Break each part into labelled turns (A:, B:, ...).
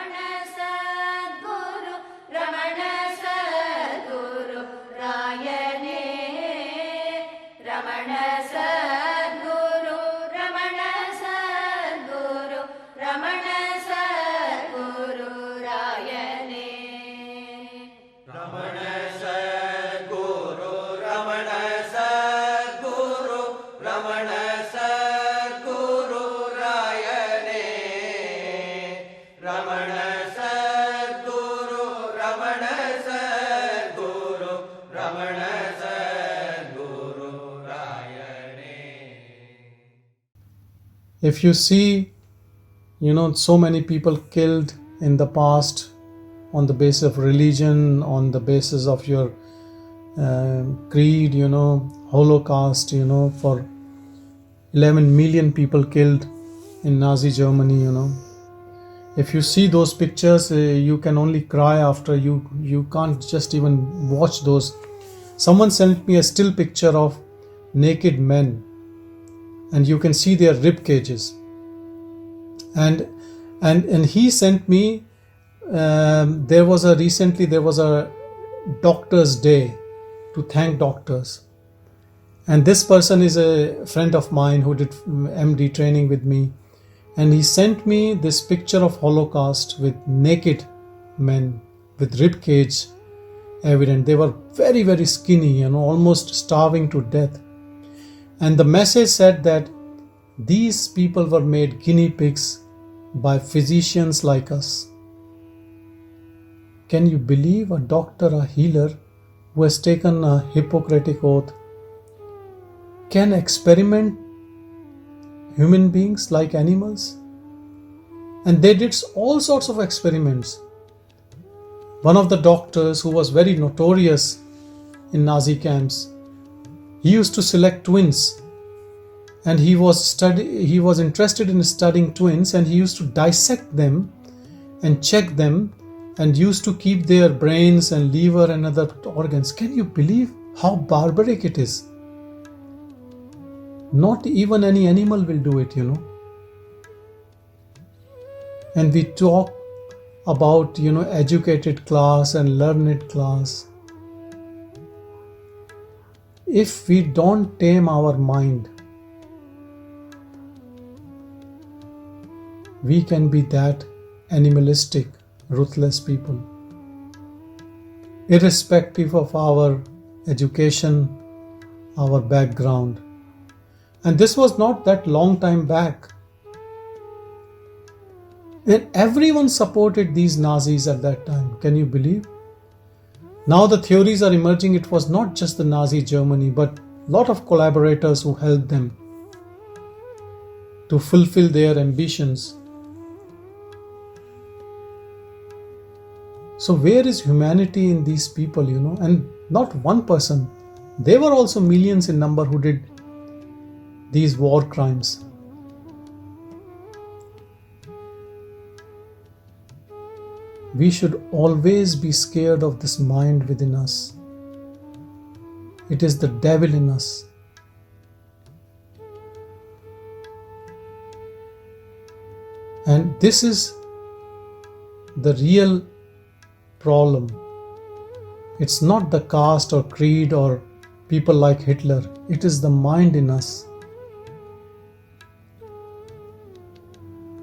A: Ramana Sadguru, Ramana Sadguru, Rayane, Ramana Sadguru, Ramana Sadguru, Ramana Sadguru, Rayane.
B: Ramana Sadguru, Ramana Sadguru, Ramana Sadguru, Rayane. Ramana Sadguru, Ramana Sadguru, Ramana Sadguru, Rayane.
C: If you see, so many people killed in the past on the basis of religion, on the basis of your creed, Holocaust, for 11 million people killed in Nazi Germany, If you see those pictures, you can only cry after. You can't just even watch those. Someone sent me a still picture of naked men, and you can see their rib cages. And he sent me. There was a doctor's day to thank doctors, and this person is a friend of mine who did MD training with me, and he sent me this picture of Holocaust with naked men with rib cage evident. They were very, very skinny, almost starving to death, and the message said that these people were made guinea pigs by physicians like us. Can you believe a doctor, a healer who has taken a Hippocratic oath can experiment human beings like animals? And they did all sorts of experiments. One of the doctors who was very notorious in Nazi camps, he used to select twins, and he was interested in studying twins, and he used to dissect them and check them, and used to keep their brains and liver and other organs. Can you believe how barbaric it is? Not even any animal will do it, And we talk about, educated class and learned class. If we don't tame our mind, we can be that animalistic, ruthless people, irrespective of our education, our background. And this was not that long time back. And everyone supported these Nazis at that time. Can you believe? Now the theories are emerging. It was not just the Nazi Germany, but a lot of collaborators who helped them to fulfill their ambitions. So where is humanity in these people, And not one person. They were also millions in number who did these war crimes. We should always be scared of this mind within us. It is the devil in us. And this is the real problem. It's not the caste or creed or people like Hitler. It is the mind in us,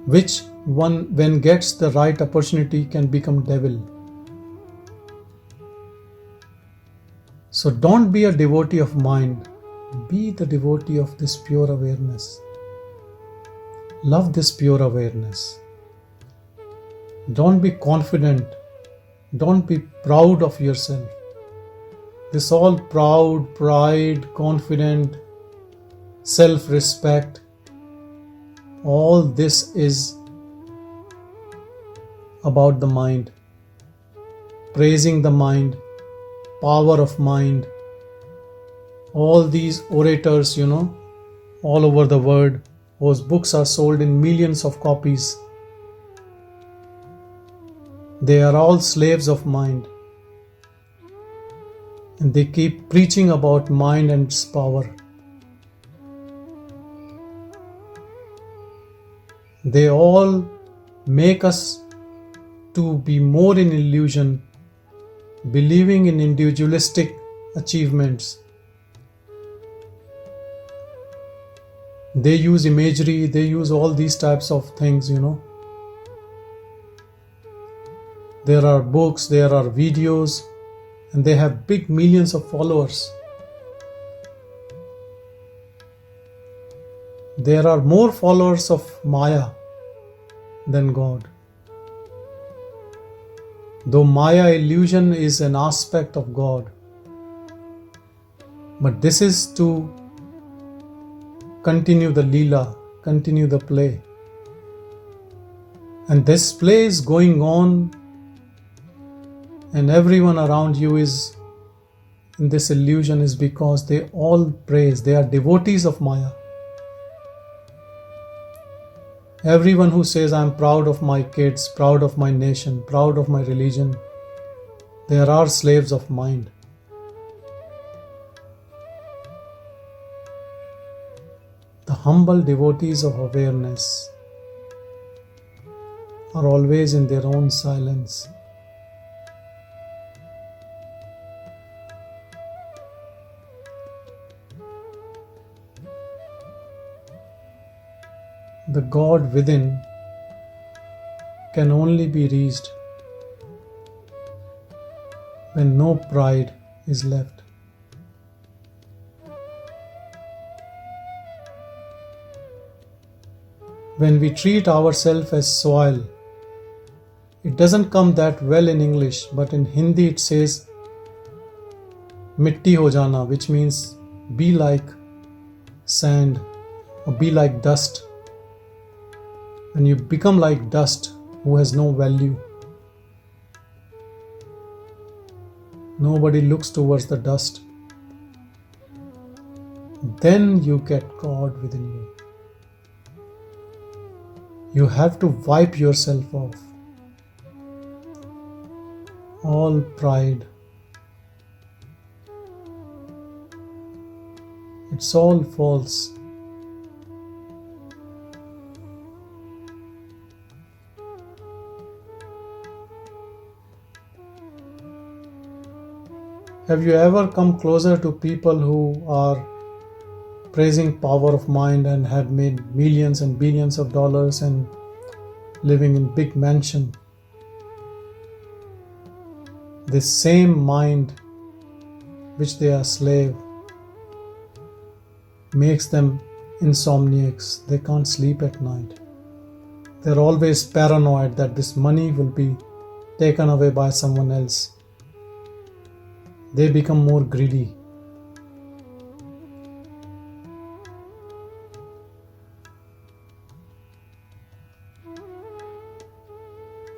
C: which one, when gets the right opportunity, can become devil. So don't be a devotee of mind. Be the devotee of this pure awareness. Love this pure awareness. Don't be confident. Don't be proud of yourself. This all proud, pride, confident, self-respect, all this is about the mind. Praising the mind, power of mind. All these orators, all over the world, whose books are sold in millions of copies. They are all slaves of mind. And they keep preaching about mind and its power. They all make us to be more in illusion, believing in individualistic achievements. They use imagery, they use all these types of things, There are books, there are videos, and they have big millions of followers. There are more followers of Maya than God. Though Maya illusion is an aspect of God, but this is to continue the Leela, continue the play. And this play is going on, and everyone around you is in this illusion is because they all praise, they are devotees of Maya. Everyone who says, I'm proud of my kids, proud of my nation, proud of my religion, they are slaves of mind. The humble devotees of awareness are always in their own silence. The God within can only be reached when no pride is left. When we treat ourselves as soil, it doesn't come that well in English, but in Hindi it says mitti ho jana, which means be like sand or be like dust. When you become like dust who has no value, nobody looks towards the dust, then you get God within you. You have to wipe yourself off. All pride. It's all false. Have you ever come closer to people who are praising power of mind and have made millions and billions of dollars and living in big mansion? This same mind which they are slave makes them insomniacs. They can't sleep at night. They're always paranoid that this money will be taken away by someone else. They become more greedy.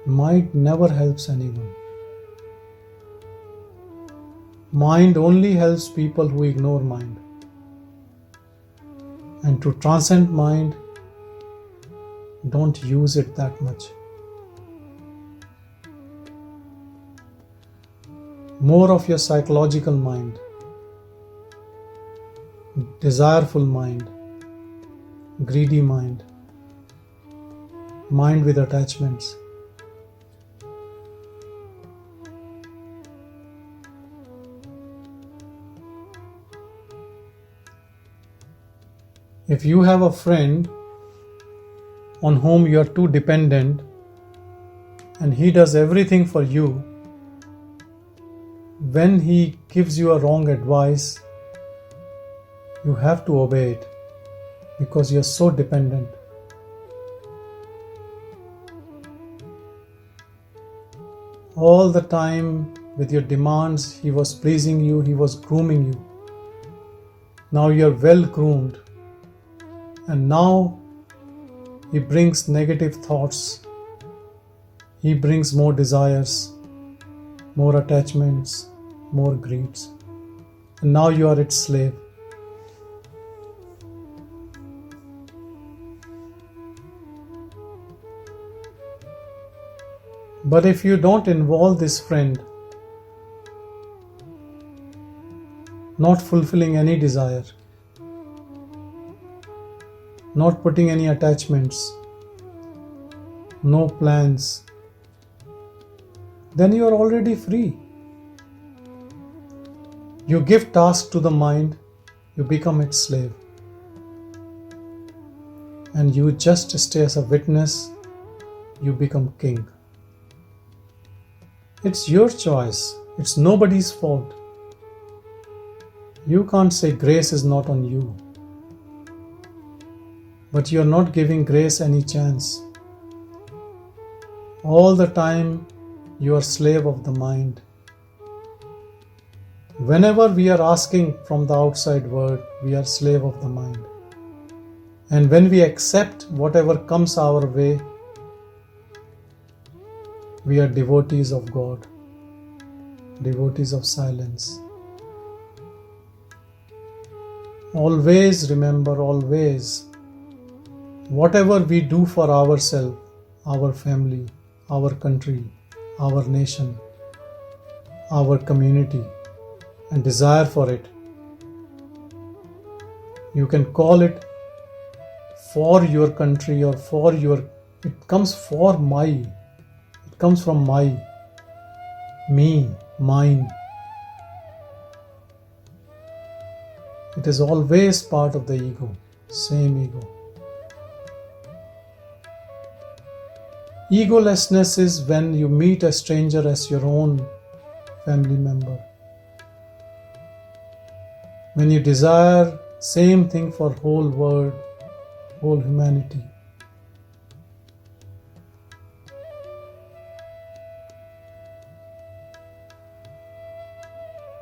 C: Mind never helps anyone. Mind only helps people who ignore mind. And to transcend mind, don't use it that much. More of your psychological mind, desireful mind, greedy mind, mind with attachments. If you have a friend on whom you are too dependent and he does everything for you, when he gives you a wrong advice, you have to obey it because you are so dependent. All the time with your demands, he was pleasing you, he was grooming you. Now you are well groomed, and now he brings negative thoughts, he brings more desires, more attachments, more greeds, and now you are its slave. But if you don't involve this friend, not fulfilling any desire, not putting any attachments, no plans, then you are already free. You give task to the mind, you become its slave. And you just stay as a witness, you become king. It's your choice, it's nobody's fault. You can't say grace is not on you. But you're not giving grace any chance. All the time you are slave of the mind. Whenever we are asking from the outside world, we are slave of the mind. And when we accept whatever comes our way, we are devotees of God, devotees of silence. Always remember, always, whatever we do for ourselves, our family, our country, our nation, our community, and desire for it, you can call it for your country or for your, it comes for my, it comes from my, me, mine. It is always part of the ego, same ego. Egolessness is when you meet a stranger as your own family member. When you desire same thing for whole world, whole humanity.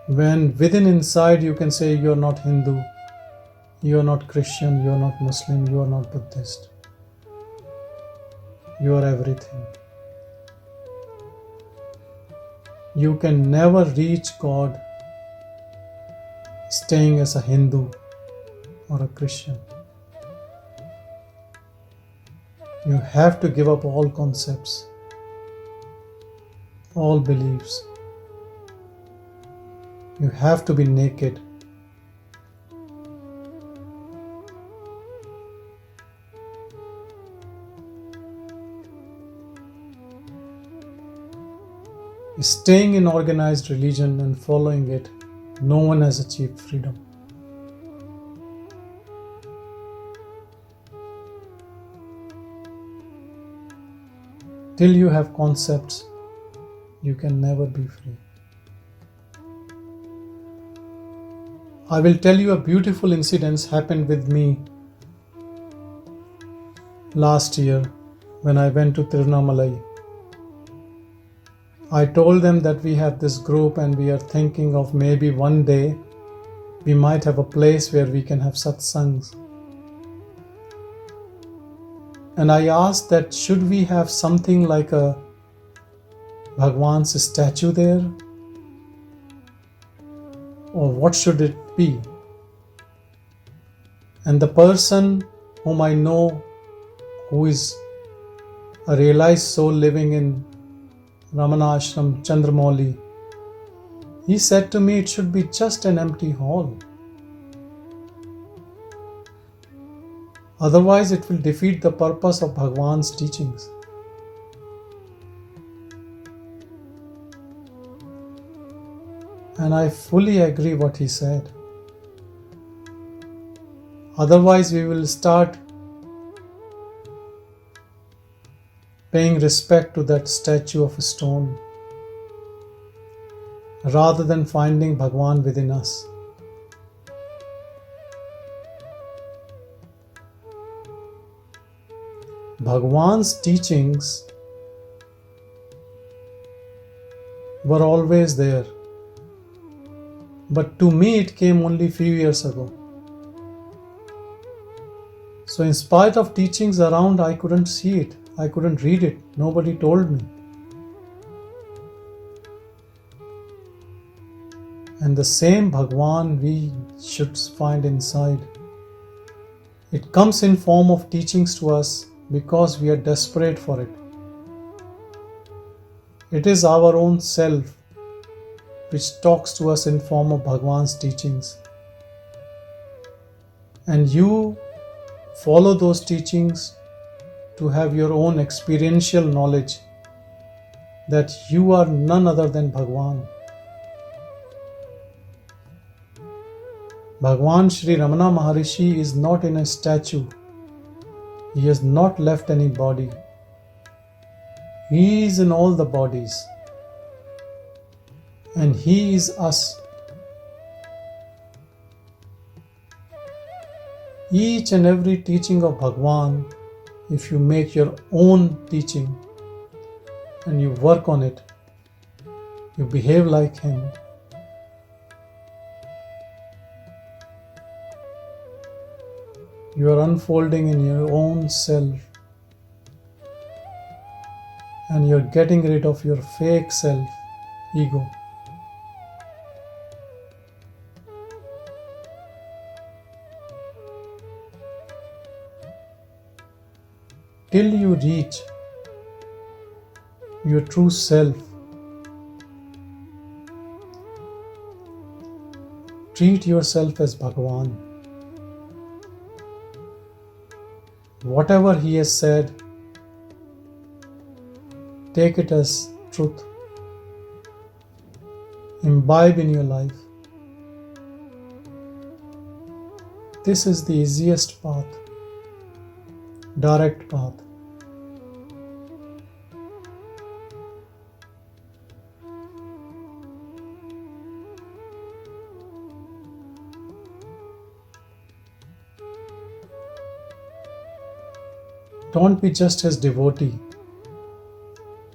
C: When within inside you can say you are not Hindu, you are not Christian, you are not Muslim, you are not Buddhist. You are everything. You can never reach God staying as a Hindu or a Christian. You have to give up all concepts, all beliefs. You have to be naked. Staying in organized religion and following it, no one has achieved freedom. Till you have concepts, you can never be free. I will tell you a beautiful incident happened with me last year when I went to Tirunamalai. I told them that we have this group and we are thinking of maybe one day we might have a place where we can have satsangs. And I asked that should we have something like a Bhagwan's statue there? Or what should it be? And the person whom I know, who is a realized soul living in Ramana Ashram, Chandramauli, he said to me it should be just an empty hall. Otherwise it will defeat the purpose of Bhagwan's teachings. And I fully agree what he said. Otherwise we will start paying respect to that statue of stone rather than finding Bhagwan within us. Bhagwan's teachings were always there, but to me it came only few years ago. So in spite of teachings around, I couldn't see it. I couldn't read it. Nobody told me. And the same Bhagwan we should find inside. It comes in form of teachings to us because we are desperate for it. It is our own self which talks to us in form of Bhagwan's teachings. And you follow those teachings to have your own experiential knowledge, that you are none other than Bhagwan. Bhagwan Sri Ramana Maharshi is not in a statue. He has not left any body. He is in all the bodies. And He is us. Each and every teaching of Bhagwan, if you make your own teaching and you work on it, you behave like Him, you are unfolding in your own self and you're getting rid of your fake self, ego. Till you reach your true self, treat yourself as Bhagwan. Whatever He has said, take it as truth. Imbibe in your life. This is the easiest path, direct path. Don't be just His devotee.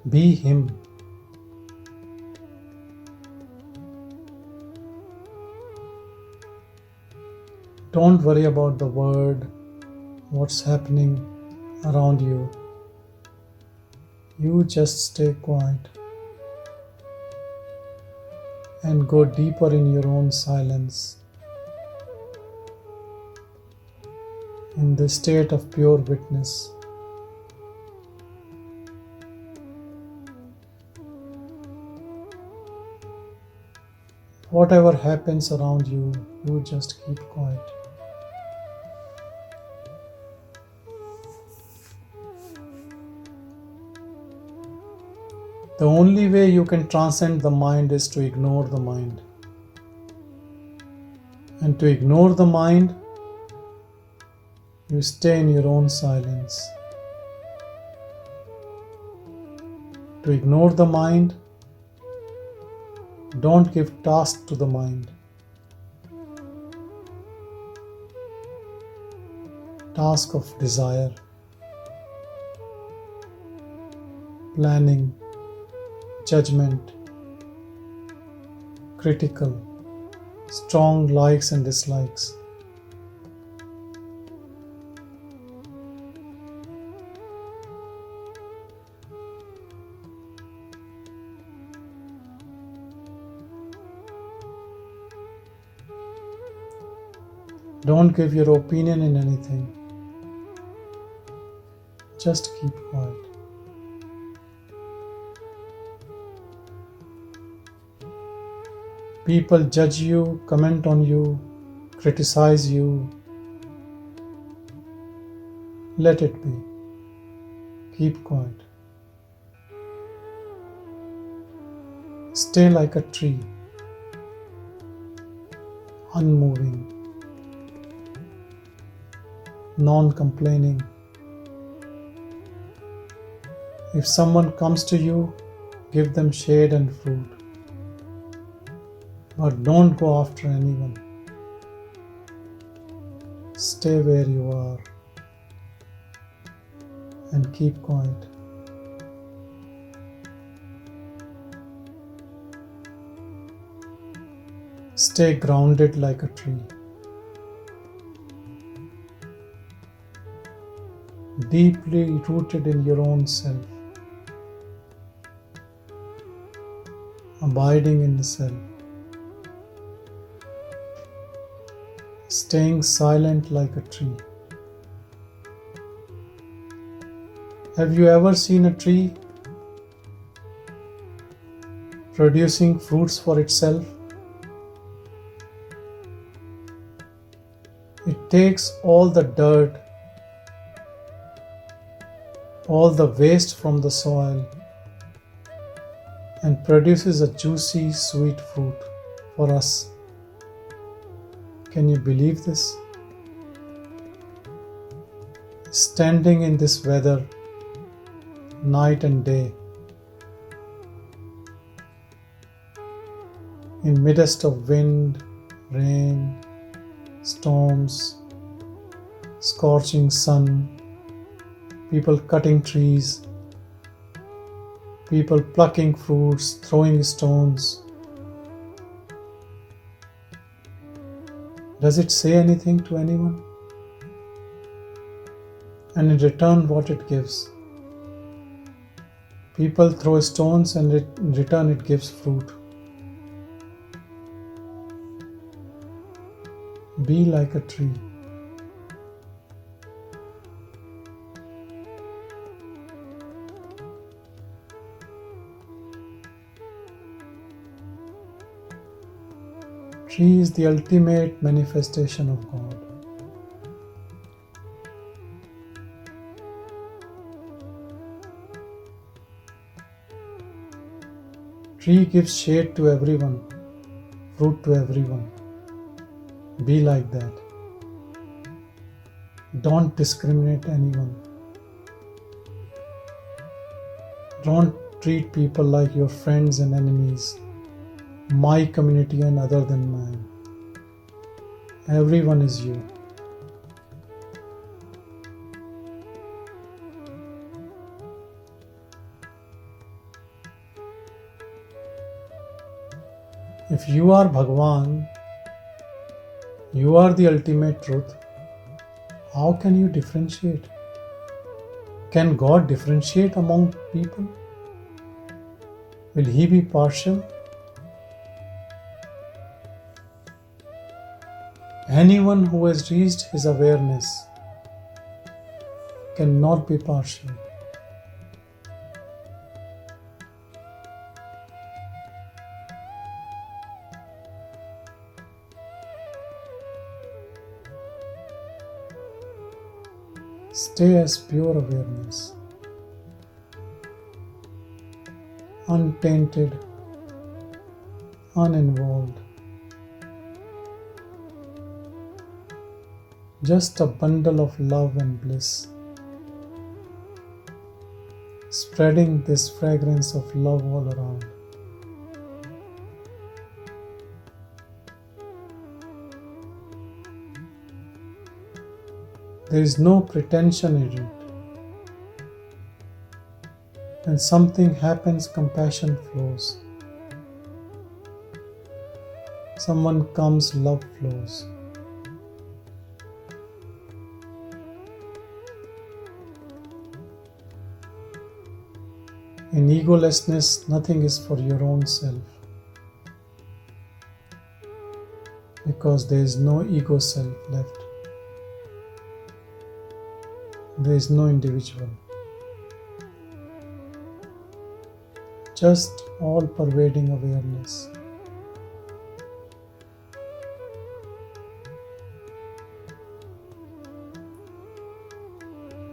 C: Be Him. Don't worry about the world, what's happening around you. You just stay quiet and go deeper in your own silence, in the state of pure witness. Whatever happens around you, you just keep quiet. The only way you can transcend the mind is to ignore the mind. And to ignore the mind, you stay in your own silence. To ignore the mind, don't give task to the mind. Task of desire, planning, judgment, critical, strong likes and dislikes. Don't give your opinion in anything. Just keep quiet. People judge you, comment on you, criticize you. Let it be. Keep quiet. Stay like a tree, unmoving, non-complaining. If someone comes to you, give them shade and fruit. But don't go after anyone. Stay where you are and keep quiet. Stay grounded like a tree. Deeply rooted in your own self. Abiding in the self. Staying silent like a tree. Have you ever seen a tree producing fruits for itself? It takes all the dirt, all the waste from the soil, and produces a juicy, sweet fruit for us. Can you believe this? Standing in this weather, night and day, in midst of wind, rain, storms, scorching sun, people cutting trees, people plucking fruits, throwing stones. Does it say anything to anyone? And in return, what it gives? People throw stones and in return it gives fruit. Be like a tree. Tree is the ultimate manifestation of God. Tree gives shade to everyone, fruit to everyone. Be like that. Don't discriminate anyone. Don't treat people like your friends and enemies, my community and other than mine. Everyone is you. If you are Bhagwan, you are the ultimate truth. How can you differentiate? Can God differentiate among people? Will He be partial? Anyone who has reached his awareness cannot be partial. Stay as pure awareness, untainted, uninvolved, just a bundle of love and bliss, spreading this fragrance of love all around. There is no pretension in it. When something happens, compassion flows. Someone comes, love flows. In egolessness, nothing is for your own self, because there is no ego self left. There is no individual. Just all-pervading awareness.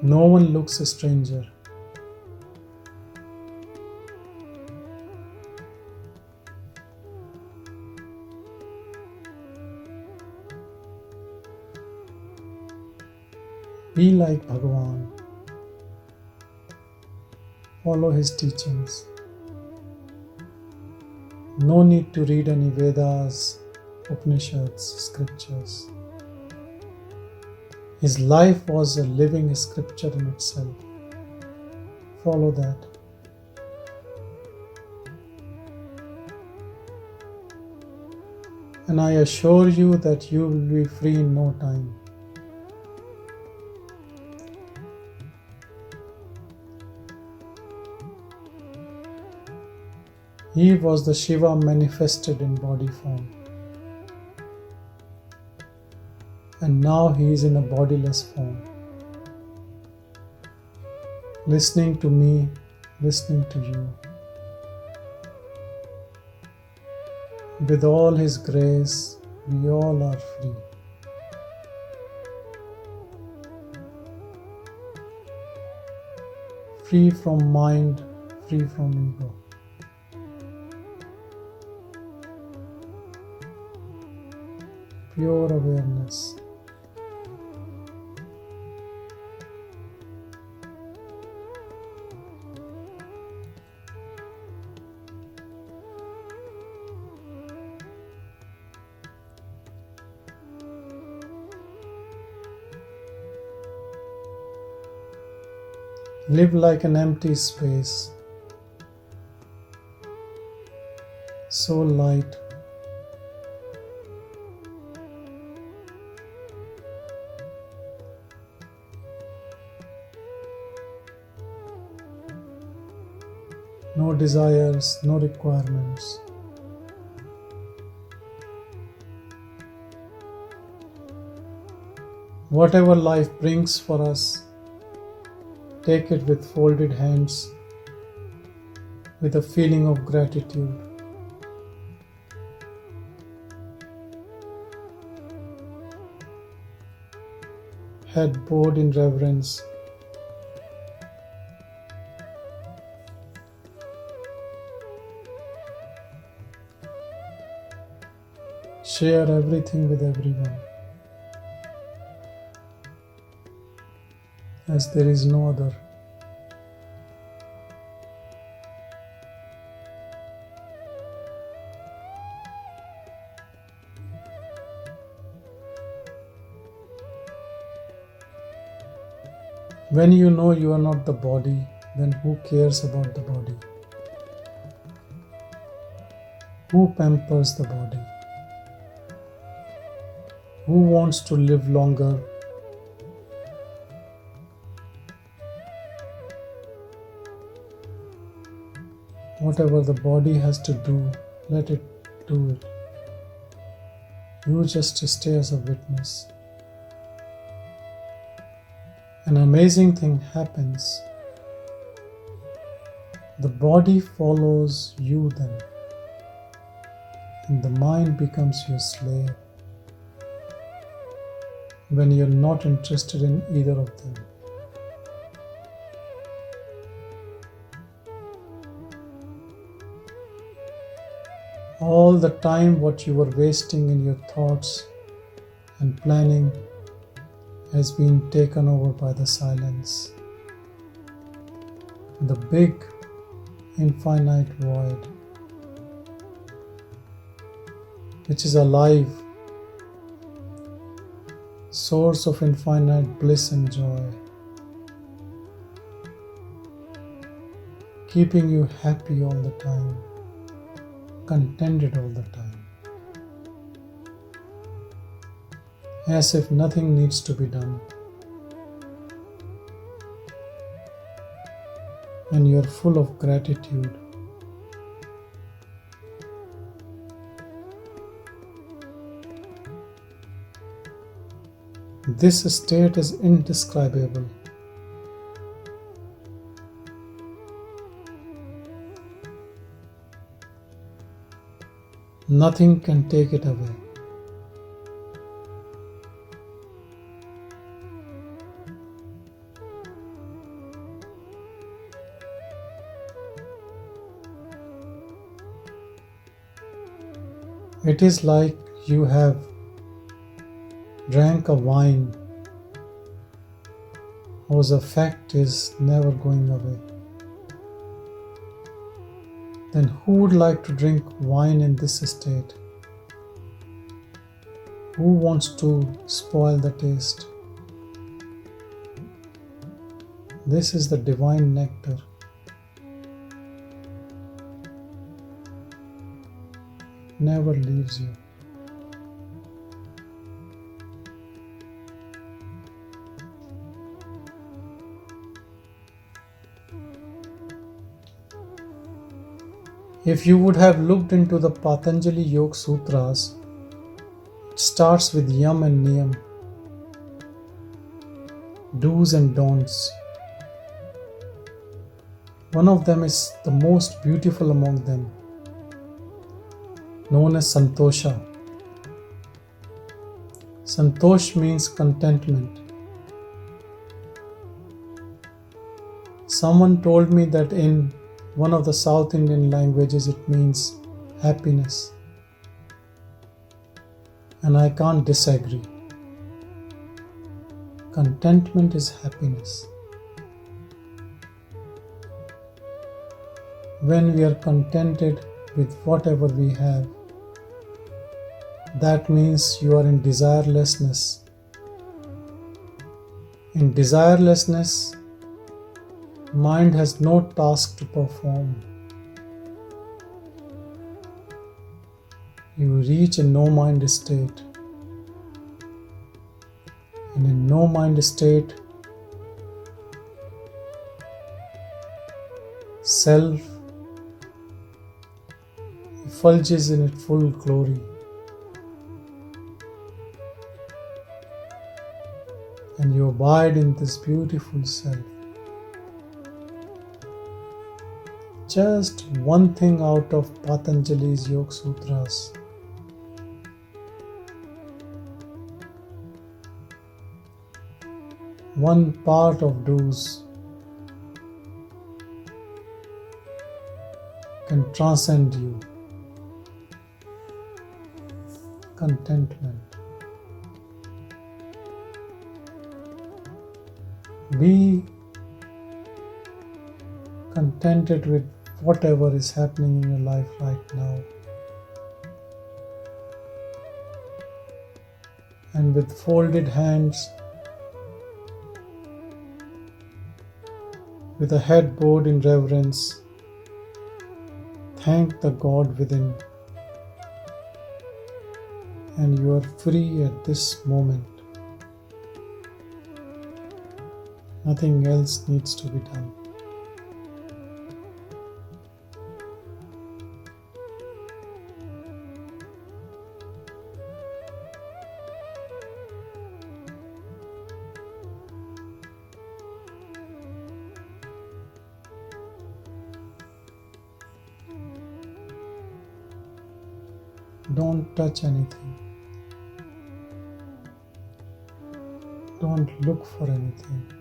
C: No one looks a stranger. Be like Bhagwan. Follow his teachings. No need to read any Vedas, Upanishads, scriptures. His life was a living scripture in itself. Follow that. And I assure you that you will be free in no time. He was the Shiva manifested in body form. And now he is in a bodiless form. Listening to me, listening to you. With all his grace, we all are free. Free from mind, free from ego. pure awareness. Live like an empty space, so light. No desires, no requirements. Whatever life brings for us, take it with folded hands, with a feeling of gratitude. Head bowed in reverence. Share everything with everyone, as there is no other. When you know you are not the body, then who cares about the body? Who pampers the body? Who wants to live longer? Whatever the body has to do, let it do it. You just stay as a witness. An amazing thing happens. The body follows you then, and the mind becomes your slave when you're not interested in either of them. All the time what you were wasting in your thoughts and planning has been taken over by the silence. The big, infinite void, which is alive, source of infinite bliss and joy, keeping you happy all the time, contented all the time, as if nothing needs to be done. And you are full of gratitude. This state is indescribable. Nothing can take it away. It is like you have drank a wine whose effect is never going away. Then who would like to drink wine in this state? Who wants to spoil the taste? This is the divine nectar. Never leaves you. If you would have looked into the Patanjali Yoga Sutras, it starts with yam and niyam, do's and don'ts. One of them is the most beautiful among them, known as Santosha. Santosh means contentment. Someone told me that in one of the South Indian languages it means happiness. and I can't disagree. Contentment is happiness. When we are contented with whatever we have, that means you are in desirelessness. In desirelessness, mind has no task to perform. You reach a no-mind state. And in no-mind state, self effulges in its full glory. And you abide in this beautiful self. Just one thing out of Patanjali's Yoga Sutras. One part of dues can transcend you. Contentment. Be contented with whatever is happening in your life right now. And with folded hands, with a head bowed in reverence, thank the God within. And you are free at this moment. Nothing else needs to be done. Don't touch anything. Don't look for anything.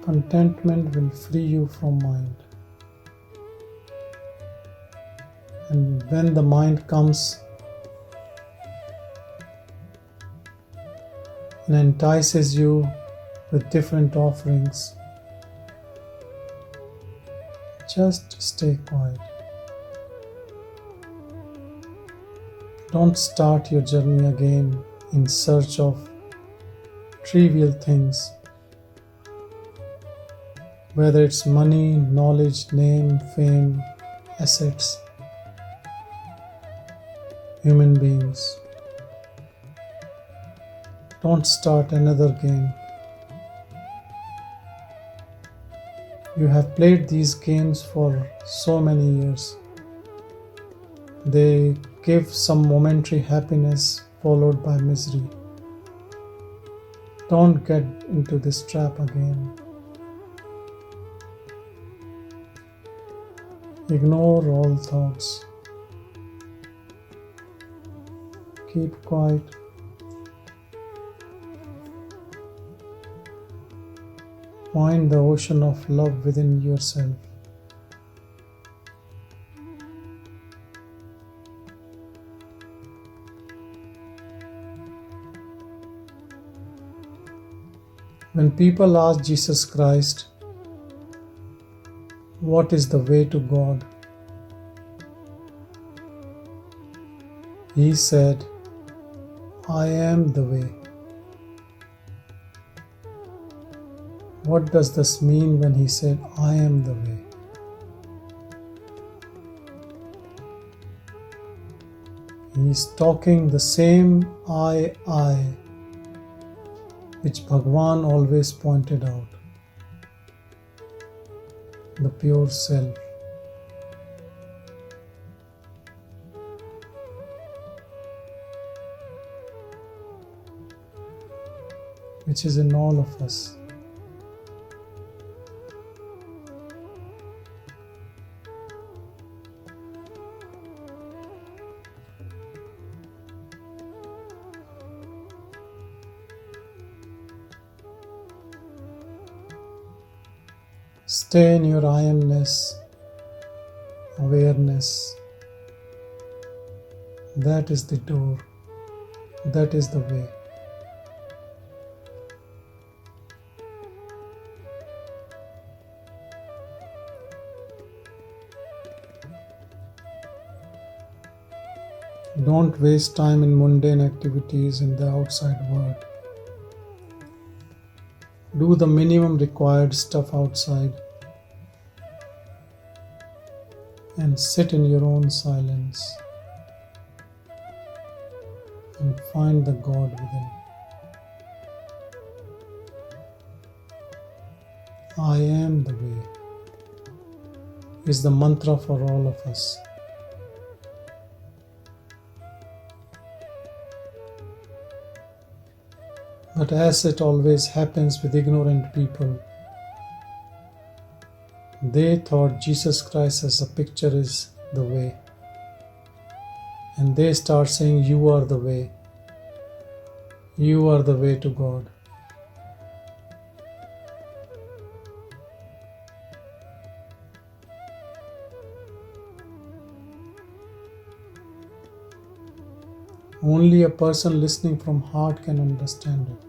C: Contentment will free you from mind. And when the mind comes and entices you with different offerings, just stay quiet. Don't start your journey again in search of trivial things. Whether it's money, knowledge, name, fame, assets, human beings. Don't start another game. You have played these games for so many years. They give some momentary happiness followed by misery. Don't get into this trap again. Ignore all thoughts. Keep quiet. Find the ocean of love within yourself. When people ask Jesus Christ, what is the way to God? He said, I am the way. What does this mean when he said, I am the way? He is talking the same I, which Bhagwan always pointed out, the pure self. Which is in all of us. Stay in your I amness, awareness. That is the door. That is the way. Don't waste time in mundane activities in the outside world. Do the minimum required stuff outside and sit in your own silence and find the God within. I am the way is the mantra for all of us. But as it always happens with ignorant people, they thought Jesus Christ as a picture is the way. And they start saying, you are the way. You are the way to God. Only a person listening from heart can understand it.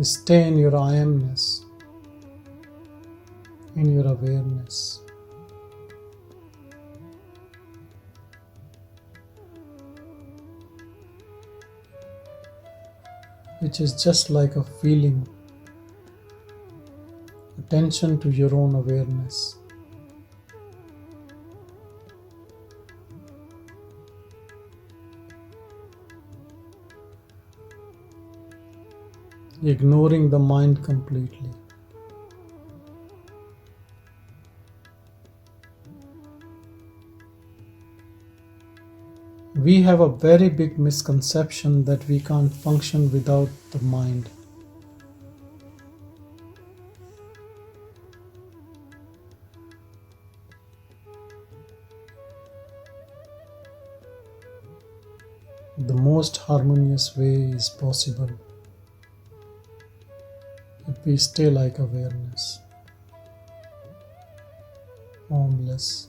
C: Stay in your I amness, in your awareness. Which is just like a feeling, attention to your own awareness. Ignoring the mind completely. We have a very big misconception that we can't function without the mind. The most harmonious way is possible if we stay like awareness, formless.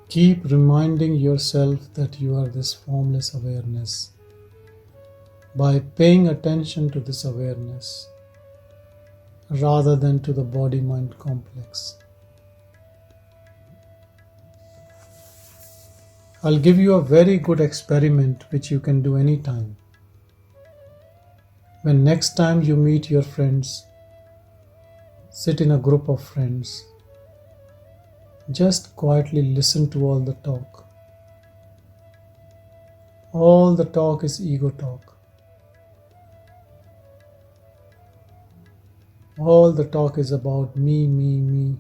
C: Keep reminding yourself that you are this formless awareness by paying attention to this awareness rather than to the body-mind complex. I'll give you a very good experiment which you can do anytime. When next time you meet your friends, sit in a group of friends, just quietly listen to all the talk. All the talk is ego talk. All the talk is about me, me, me.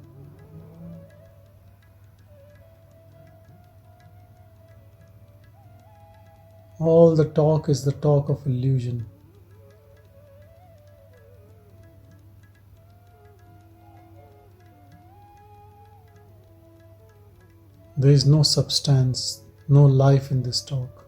C: All the talk is the talk of illusion. There is no substance, no life in this talk.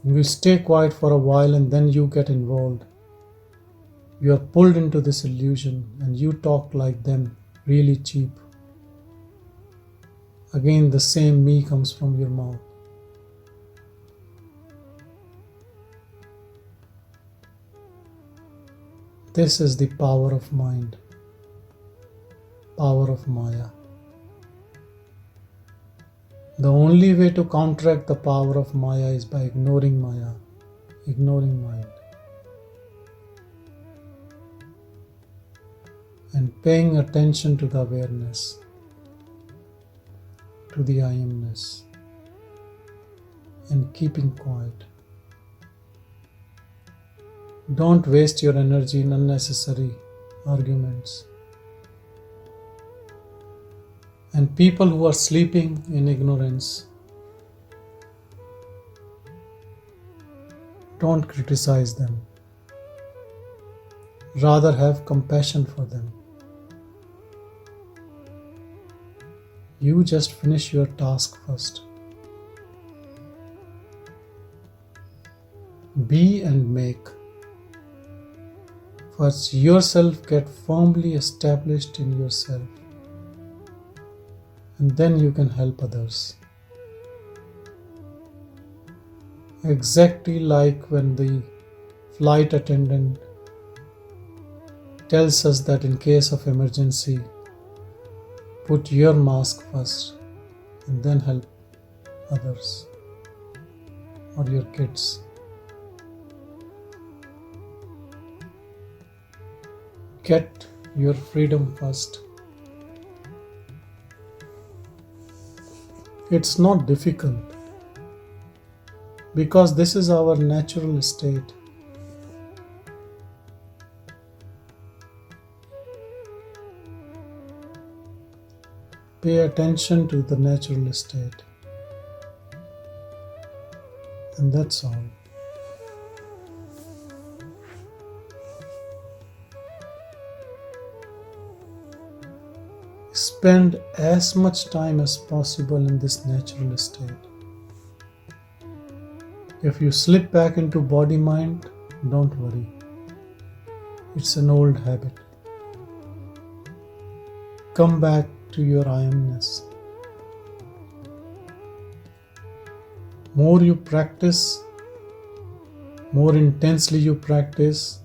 C: You stay quiet for a while and then you get involved. You are pulled into this illusion and you talk like them, really cheap. Again, the same me comes from your mouth. This is the power of mind, power of Maya. The only way to counteract the power of Maya is by ignoring Maya, ignoring mind, and paying attention to the awareness, to the I amness, and keeping quiet. Don't waste your energy in unnecessary arguments. And people who are sleeping in ignorance, don't criticize them. Rather have compassion for them. You just finish your task first. Be and make. First, yourself get firmly established in yourself, and then you can help others. Exactly like when the flight attendant tells us that in case of emergency, put your mask first and then help others or your kids. Get your freedom first. It's not difficult because this is our natural state. Pay attention to the natural state, and that's all. Spend as much time as possible in this natural state. If you slip back into body-mind, don't worry. It's an old habit. Come back to your I amness. More you practice, more intensely you practice,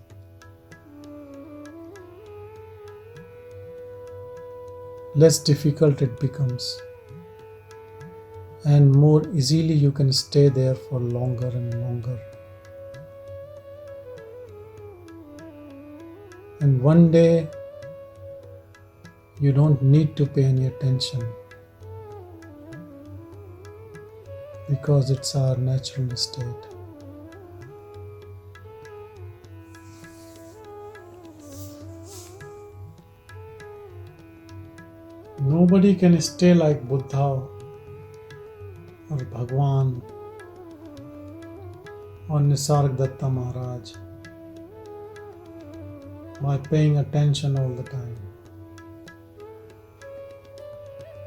C: less difficult it becomes, and more easily you can stay there for longer and longer. And one day you don't need to pay any attention because it's our natural state. Nobody can stay like Buddha or Bhagwan or Nisargadatta Maharaj by paying attention all the time.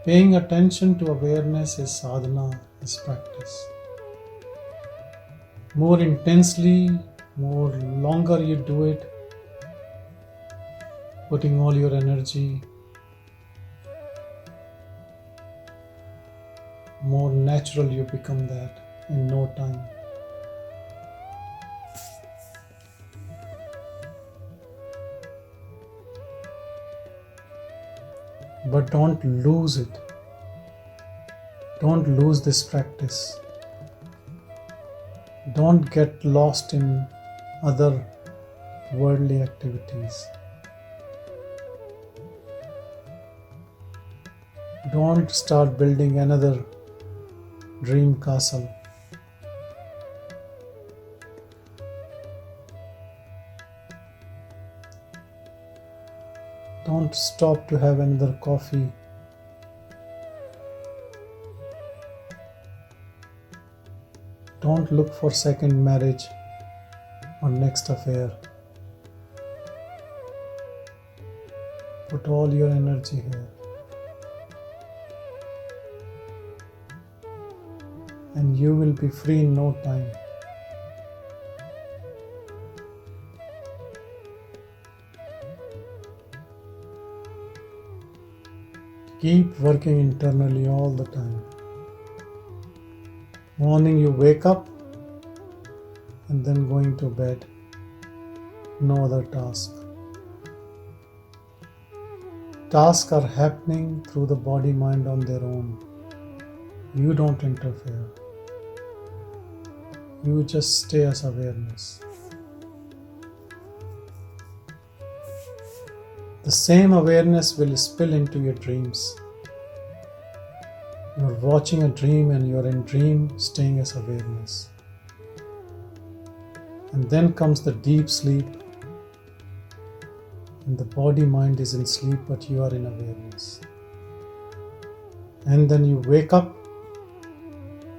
C: Paying attention to awareness is sadhana, is practice. More intensely, more longer you do it, putting all your energy, more natural you become that in no time. But don't lose it. Don't lose this practice. Don't get lost in other worldly activities. Don't start building another dream castle. Don't stop to have another coffee. Don't look for second marriage or next affair. Put all your energy here. And you will be free in no time. Keep working internally all the time. Morning you wake up and then going to bed. No other task. Tasks are happening through the body mind on their own. You don't interfere. You just stay as awareness. The same awareness will spill into your dreams. You're watching a dream and you're in dream staying as awareness. And then comes the deep sleep. And the body mind is in sleep, but you are in awareness. And then you wake up.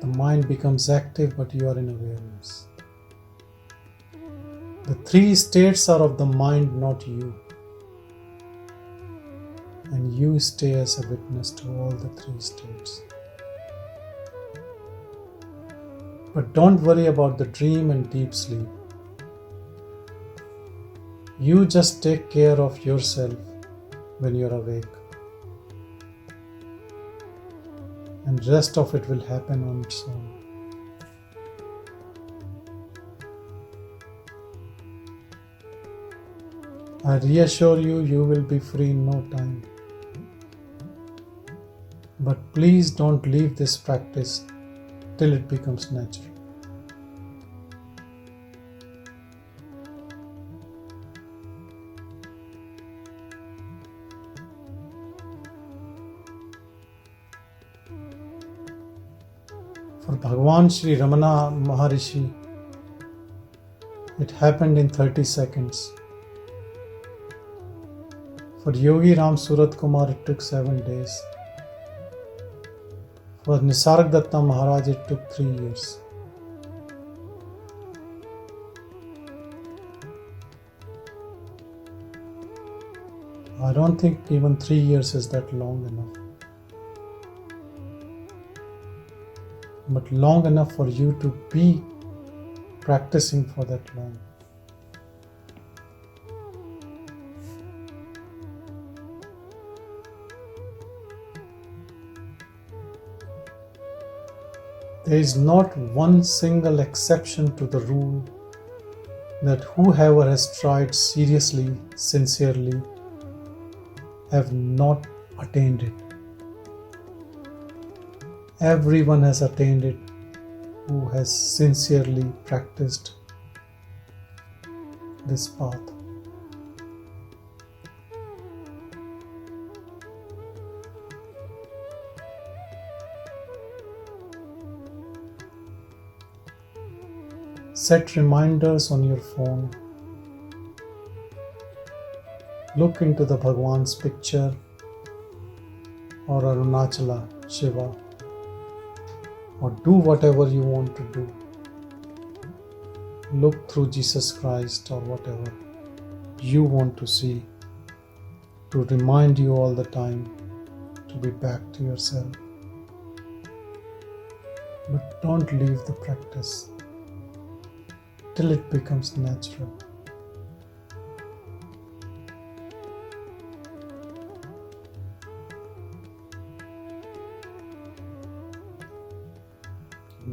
C: The mind becomes active, but you are in awareness. The three states are of the mind, not you. And you stay as a witness to all the three states. But don't worry about the dream and deep sleep. You just take care of yourself when you're awake. And rest of it will happen on its own. I reassure you, you will be free in no time. But please don't leave this practice till it becomes natural. For Bhagwan Sri Ramana Maharshi, it happened in 30 seconds. For Yogi Ram Surat Kumar, it took 7 days. For Nisargadatta Maharaj, it took 3 years. I don't think even 3 years is that long enough. But long enough for you to be practicing for that long. There is not one single exception to the rule that whoever has tried seriously, sincerely, have not attained it. Everyone has attained it who has sincerely practiced this path. Set reminders on your phone. Look into the Bhagwan's picture or Arunachala, Shiva, or do whatever you want to do. Look through Jesus Christ or whatever you want to see to remind you all the time to be back to yourself. But don't leave the practice till it becomes natural.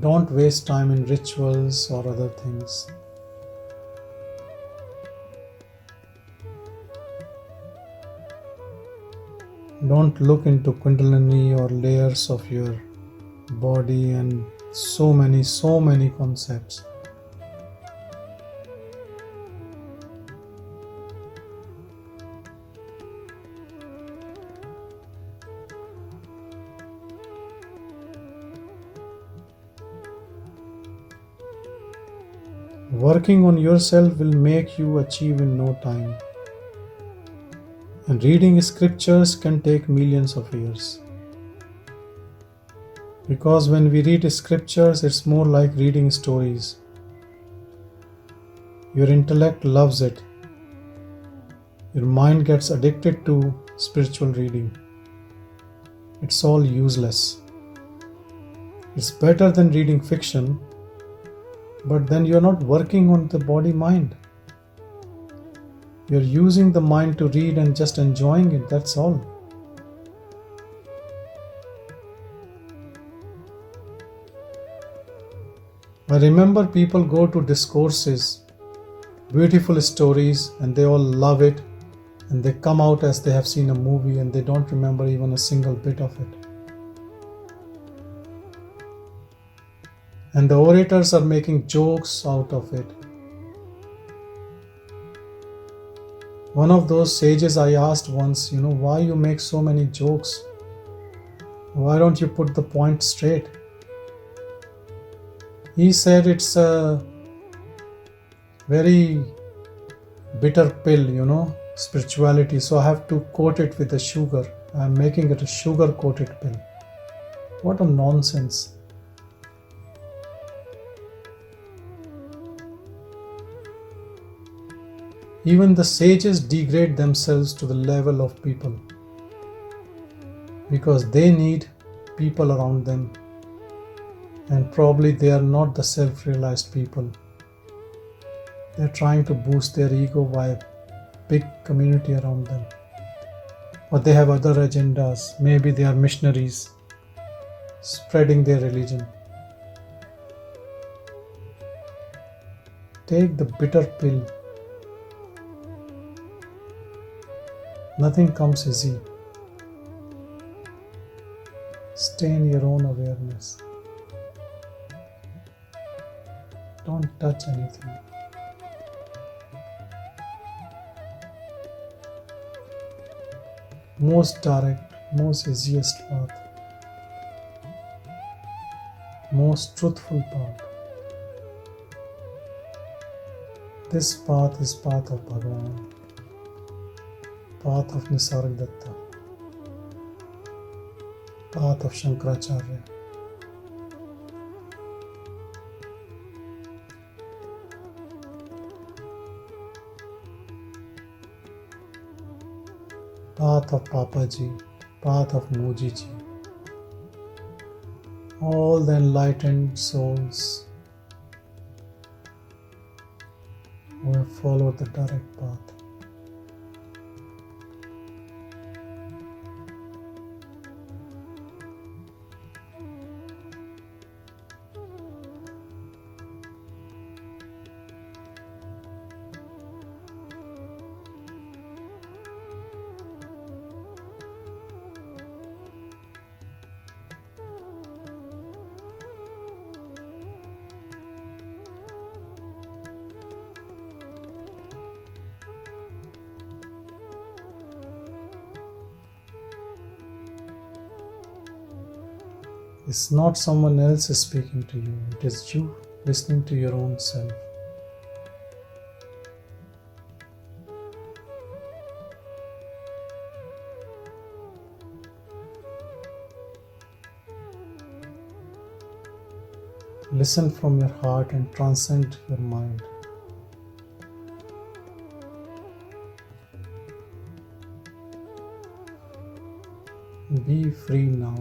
C: Don't waste time in rituals or other things. Don't look into Kundalini or layers of your body and so many concepts. Working on yourself will make you achieve in no time. And reading scriptures can take millions of years. Because when we read scriptures, it's more like reading stories. Your intellect loves it. Your mind gets addicted to spiritual reading. It's all useless. It's better than reading fiction, but then you're not working on the body-mind. You're using the mind to read and just enjoying it, that's all. I remember people go to discourses, beautiful stories, and they all love it, and they come out as they have seen a movie and they don't remember even a single bit of it. And the orators are making jokes out of it. One of those sages I asked once, why you make so many jokes? Why don't you put the point straight? He said it's a very bitter pill, spirituality, so I have to coat it with the sugar. I'm making it a sugar-coated pill. What a nonsense. Even the sages degrade themselves to the level of people because they need people around them, and probably they are not the self-realized people. They're trying to boost their ego by a big community around them. Or they have other agendas. Maybe they are missionaries spreading their religion. Take the bitter pill. Nothing comes easy. Stay in your own awareness. Don't touch anything. Most direct, most easiest path. Most truthful path. This path is path of Bhagwan. Path of Nisargadatta, path of Shankaracharya. Path of Papaji, path of Mojiji. All the enlightened souls who have followed the direct path. It's not someone else is speaking to you, it is you listening to your own self. Listen from your heart and transcend your mind. Be free now.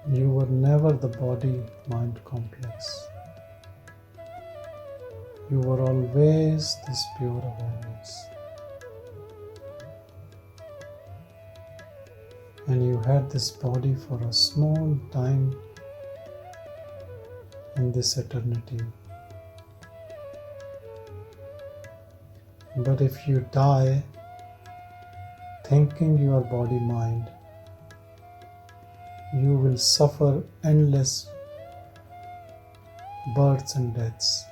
C: You were never the body-mind complex. You were always this pure awareness. And you had this body for a small time in this eternity. But if you die thinking you are body-mind, you will suffer endless births and deaths.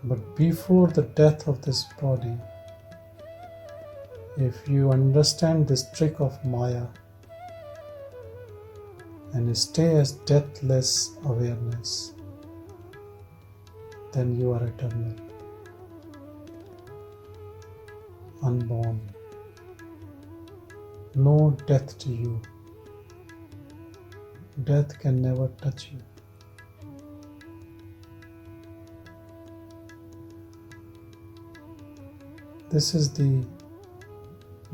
C: But before the death of this body, if you understand this trick of Maya and stay as deathless awareness, then you are eternal, no death to you. Death can never touch you. This is the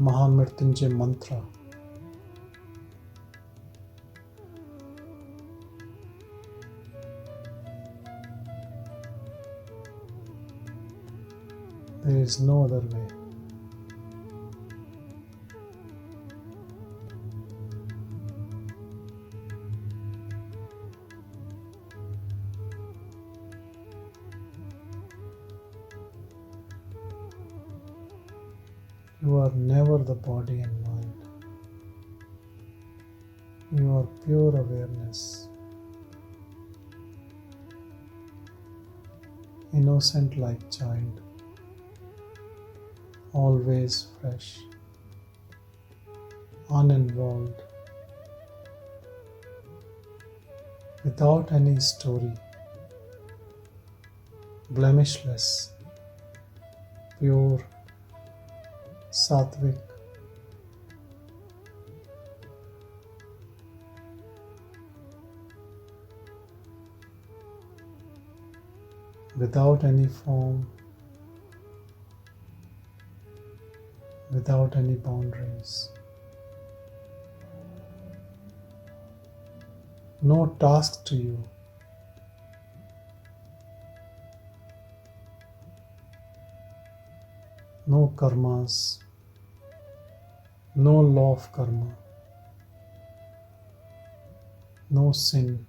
C: Mahamrityunjay mantra. There is no other way. You are never the body and mind. You are pure awareness, innocent like child, always fresh, uninvolved, without any story, blemishless, pure, sattvic, without any form, without any boundaries. No task to you. No karmas, no law of karma, no sin,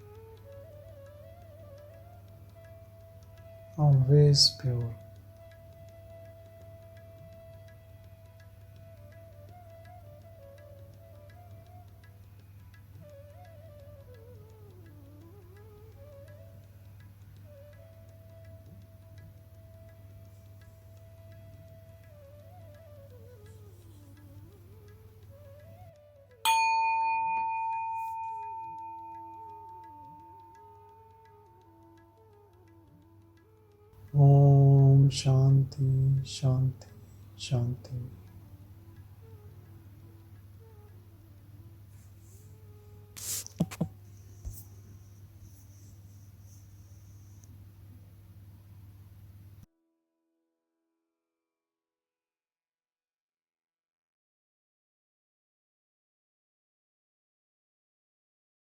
C: always pure. Om Shanti Shanti Shanti.